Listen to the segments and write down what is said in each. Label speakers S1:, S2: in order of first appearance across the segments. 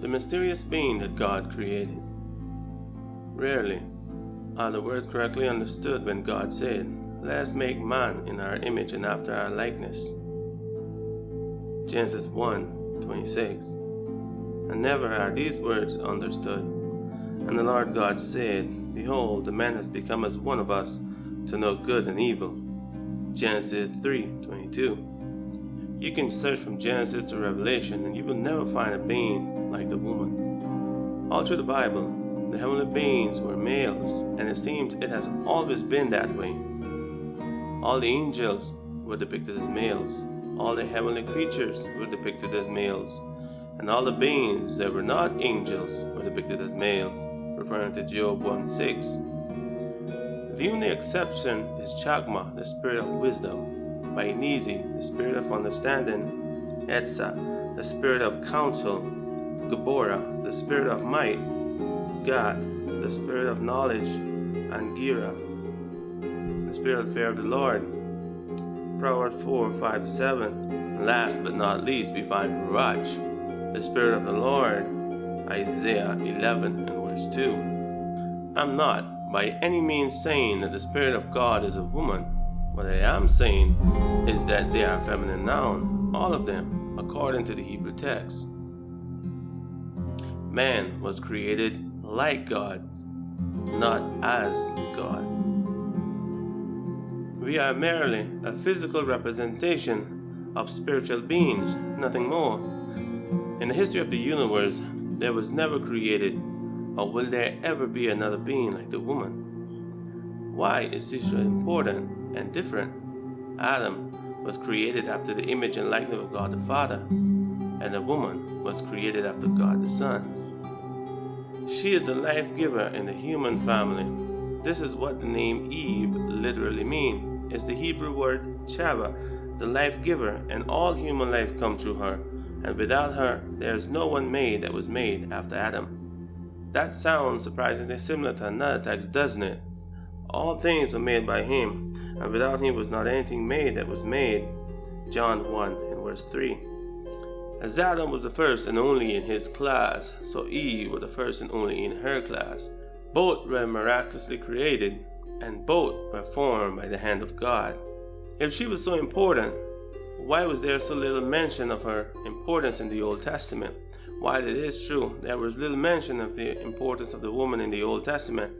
S1: the mysterious being that God created. Rarely are the words correctly understood when God said, "Let us make man in our image and after our likeness." Genesis 1:26. And never are these words understood. And the Lord God said, "Behold, the man has become as one of us, to know good and evil." Genesis 3:22. You can search from Genesis to Revelation and you will never find a being like the woman. All through the Bible, the heavenly beings were males, and it seems it has always been that way. All the angels were depicted as males. All the heavenly creatures were depicted as males. And all the beings that were not angels were depicted as males, referring to Job 1:6. The only exception is Chagma, the spirit of wisdom, Bainizi, the spirit of understanding, Etsa, the spirit of counsel, Gabora, the spirit of might, Gad, the spirit of knowledge, and Gira, the spirit of fear of the Lord. Proverbs 4:5-7. Last but not least, we find Ruach, the spirit of the Lord, Isaiah 11:2. I'm not by any means saying that the spirit of God is a woman. What I am saying is that they are feminine noun, all of them, according to the Hebrew text. Man was created like God, not as God. We are merely a physical representation of spiritual beings, nothing more. In the history of the universe, there was never created, or will there ever be another being like the woman. Why is this so important and different? Adam was created after the image and likeness of God the Father, and the woman was created after God the Son. She is the life giver in the human family. This is what the name Eve literally means. It's the Hebrew word Chava, the life giver, and all human life comes through her, and without her there is no one made that was made after Adam. That sounds surprisingly similar to another text, doesn't it? All things were made by him, and without him was not anything made that was made. John 1:3. As Adam was the first and only in his class, so Eve was the first and only in her class. Both were miraculously created, and both were formed by the hand of God. If she was so important, why was there so little mention of her importance in the Old Testament? While it is true there was little mention of the importance of the woman in the Old Testament,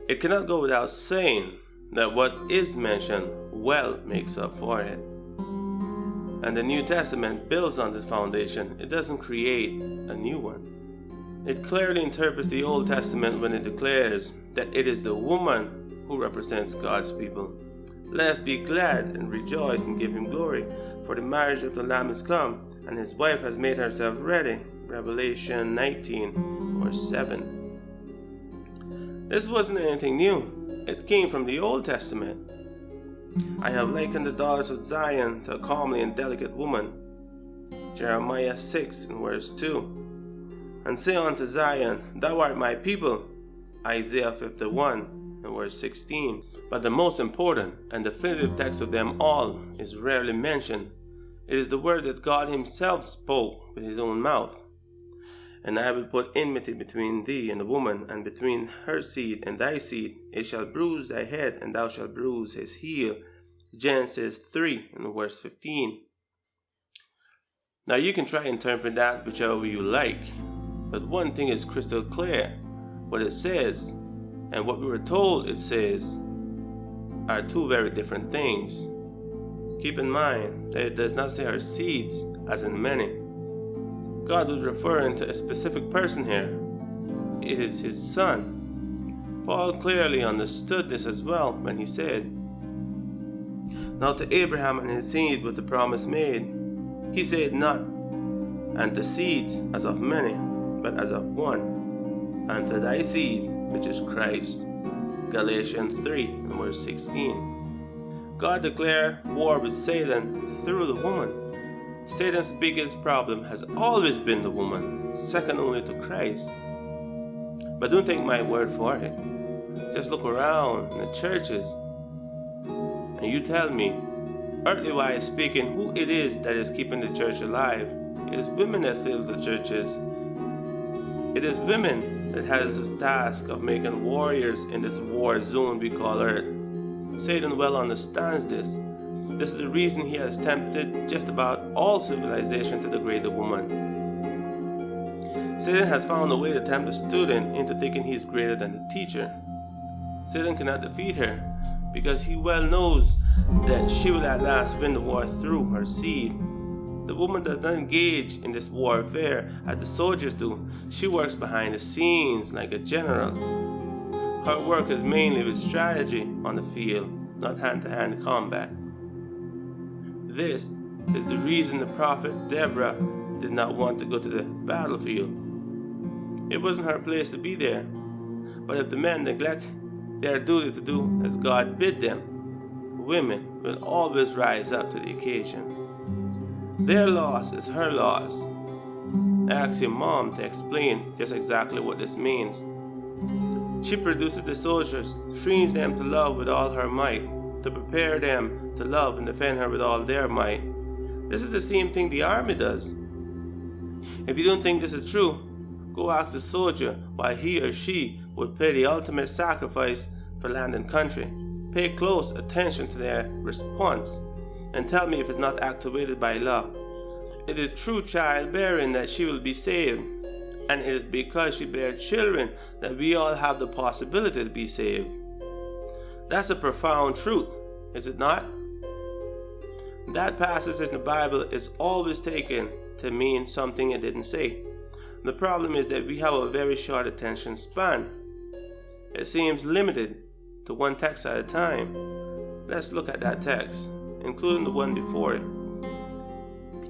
S1: it cannot go without saying that what is mentioned well makes up for it. And the New Testament builds on this foundation. It doesn't create a new one. It clearly interprets the Old Testament when it declares that it is the woman who represents God's people. Let us be glad and rejoice and give him glory, for the marriage of the Lamb is come, and his wife has made herself ready. Revelation 19:7. This wasn't anything new. It came from the Old Testament. I have likened the daughters of Zion to a comely and delicate woman. Jeremiah 6:2. And say unto Zion, Thou art my people. Isaiah 51:16. But the most important and definitive text of them all is rarely mentioned. It is the word that God himself spoke with his own mouth. And I will put enmity between thee and the woman, and between her seed and thy seed. It shall bruise thy head, and thou shalt bruise his heel. Genesis 3:15. Now you can try to interpret that whichever way you like, but one thing is crystal clear. What it says and what we were told it says are two very different things. Keep in mind that it does not say her seeds as in many. God was referring to a specific person here. It is his son. Paul clearly understood this as well when he said, Now to Abraham and his seed was the promise made. He said not, and to seeds as of many, but as of one, and to thy seed, which is Christ. Galatians 3:16. God declared war with Satan through the woman. Satan's biggest problem has always been the woman, second only to Christ. But don't take my word for it. Just look around in the churches and you tell me, earthly wise speaking, who it is that is keeping the church alive. It is women that fill the churches. It is women that has this task of making warriors in this war zone we call Earth. Satan well understands this. This is the reason he has tempted just about all civilization to degrade the woman. Satan has found a way to tempt the student into thinking he is greater than the teacher. Satan cannot defeat her because he well knows that she will at last win the war through her seed. The woman does not engage in this warfare as the soldiers do. She works behind the scenes like a general. Her work is mainly with strategy on the field, not hand-to-hand combat. This is the reason the prophet Deborah did not want to go to the battlefield. It wasn't her place to be there. But if the men neglect their duty to do as God bid them, women will always rise up to the occasion. Their loss is her loss. Ask your mom to explain just exactly what this means. She produces the soldiers, trains them to love with all her might, to prepare them to love and defend her with all their might. This is the same thing the army does. If you don't think this is true, go ask the soldier why he or she would pay the ultimate sacrifice for land and country. Pay close attention to their response and tell me if it's not actuated by love. It is through childbearing that she will be saved, and it is because she bears children that we all have the possibility to be saved. That's a profound truth, is it not? That passage in the Bible is always taken to mean something it didn't say. The problem is that we have a very short attention span. It seems limited to one text at a time. Let's look at that text, including the one before it.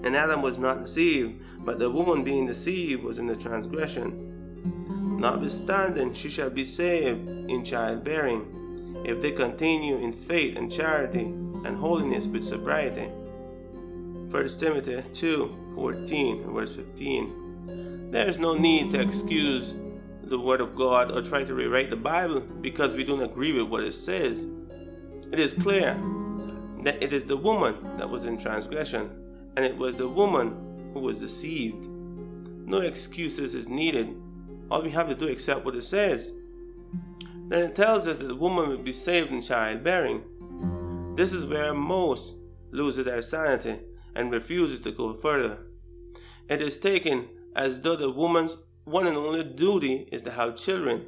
S1: And Adam was not deceived, but the woman being deceived was in the transgression. Notwithstanding, she shall be saved in childbearing, if they continue in faith and charity and holiness with sobriety. 1 Timothy 2:14 verse 15. There is no need to excuse the Word of God or try to rewrite the Bible because we don't agree with what it says. It is clear that it is the woman that was in transgression, and it was the woman who was deceived. No excuses is needed. All we have to do is accept what it says. Then it tells us that the woman will be saved in childbearing. This is where most lose their sanity and refuses to go further. It is taken as though the woman's one and only duty is to have children.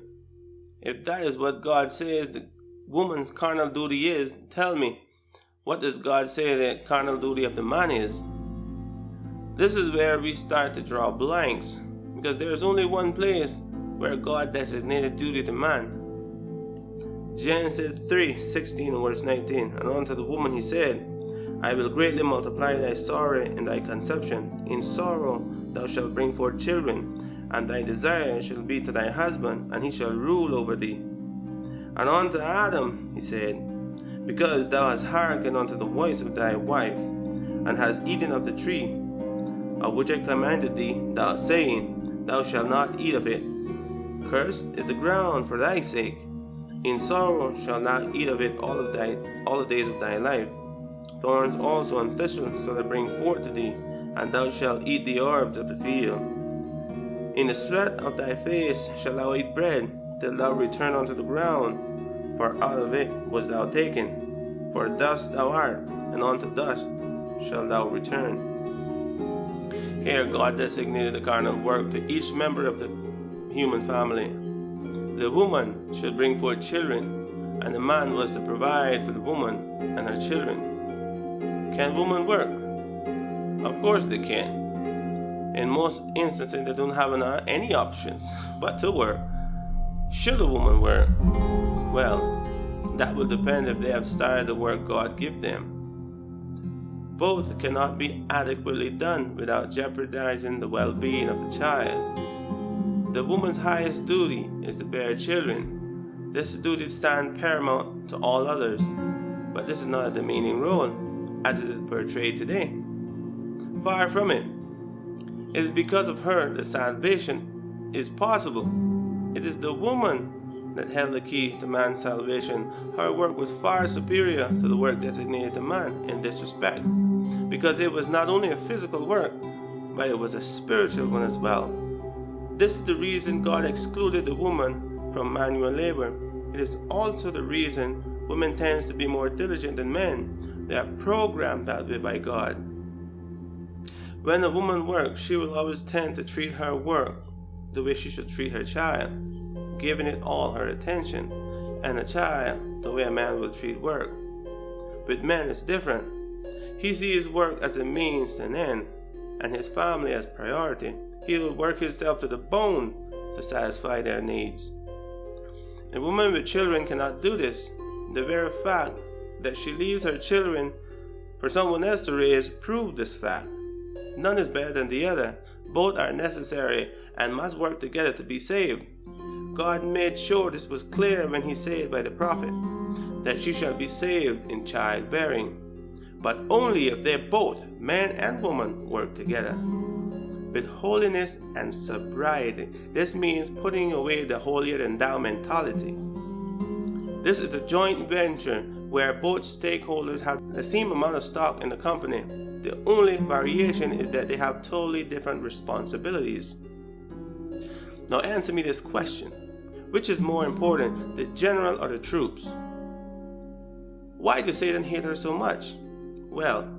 S1: If that is what God says the woman's carnal duty is, tell me, what does God say the carnal duty of the man is? This is where we start to draw blanks, because there is only one place where God designated duty to man. Genesis 3:16 verse 19. And unto the woman he said, I will greatly multiply thy sorrow and thy conception. In sorrow thou shalt bring forth children, and thy desire shall be to thy husband, and he shall rule over thee. And unto Adam he said, because thou hast hearkened unto the voice of thy wife, and hast eaten of the tree, of which I commanded thee, thou saying, thou shalt not eat of it. Cursed is the ground for thy sake. In sorrow shalt thou eat of it all the days of thy life. Thorns also and thistles shall I bring forth to thee, and thou shalt eat the herbs of the field. In the sweat of thy face shalt thou eat bread, till thou return unto the ground, for out of it was thou taken. For dust thou art, and unto dust shalt thou return. Here God designated the carnal work to each member of the human family. The woman should bring forth children, and the man was to provide for the woman and her children. Can women work? Of course they can. In most instances, they don't have any options but to work. Should a woman work? Well, that will depend if they have started the work God gave them. Both cannot be adequately done without jeopardizing the well-being of the child. The woman's highest duty is to bear children. This duty stands paramount to all others, but this is not a demeaning role, as it is portrayed today. Far from it. It is because of her that salvation is possible. It is the woman that held the key to man's salvation. Her work was far superior to the work designated to man in this respect, because it was not only a physical work, but it was a spiritual one as well. This is the reason God excluded the woman from manual labor. It is also the reason women tend to be more diligent than men. They are programmed that way by God. When a woman works, she will always tend to treat her work the way she should treat her child, giving it all her attention, and a child the way a man will treat work. With men, it's different. He sees work as a means to an end, and his family as priority. He will work himself to the bone to satisfy their needs. A woman with children cannot do this. The very fact that she leaves her children for someone else to raise proves this fact. None is better than the other. Both are necessary and must work together to be saved. God made sure this was clear when he said by the prophet that she shall be saved in childbearing, but only if they both, man and woman, work together. With holiness and sobriety. This means putting away the holier-than-thou mentality. This is a joint venture where both stakeholders have the same amount of stock in the company. The only variation is that they have totally different responsibilities. Now answer me this question. Which is more important, the general or the troops? Why does Satan hate her so much? Well,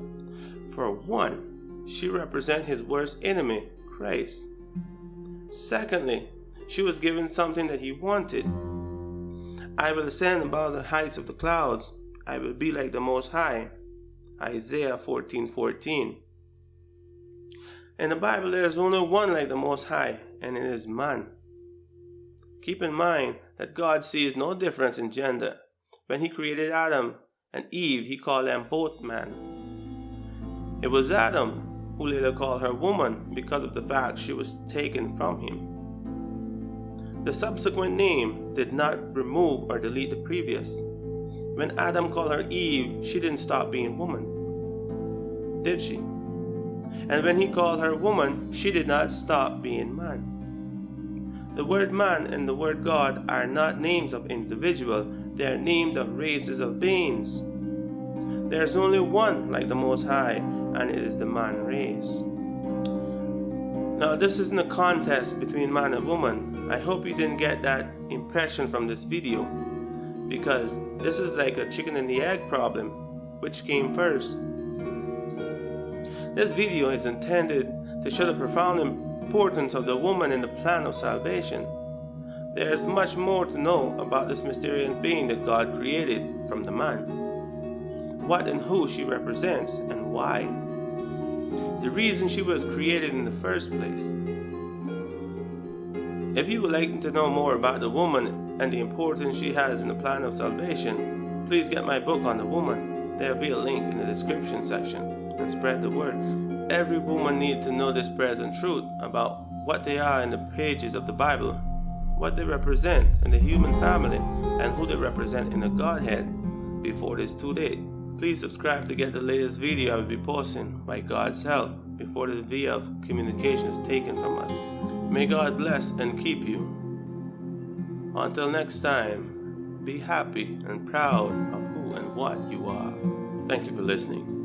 S1: for one, she represents his worst enemy, Christ. Secondly, she was given something that he wanted. I will ascend above the heights of the clouds. I will be like the Most High. Isaiah 14:14. In the Bible, there is only one like the Most High, and it is man. Keep in mind that God sees no difference in gender. When he created Adam and Eve, he called them both man. It was Adam who later called her woman because of the fact she was taken from him. The subsequent name did not remove or delete the previous. When Adam called her Eve, she didn't stop being woman, did she? And when he called her woman, she did not stop being man. The word man and the word God are not names of individual, they are names of races of beings. There is only one like the Most High, and it is the man race. Now this isn't a contest between man and woman. I hope you didn't get that impression from this video, because this is like a chicken and the egg problem. Which came first? This video is intended to show the profound importance of the woman in the plan of salvation. There is much more to know about this mysterious being that God created from the man. What and who she represents and why. The reason she was created in the first place. If you would like to know more about the woman and the importance she has in the plan of salvation, please get my book on the woman. There will be a link in the description section, and spread the word. Every woman needs to know this present truth about what they are in the pages of the Bible, what they represent in the human family, and who they represent in the Godhead before it is too late. Please subscribe to get the latest video I will be posting by God's help before the via of communication is taken from us. May God bless and keep you. Until next time, be happy and proud of who and what you are. Thank you for listening.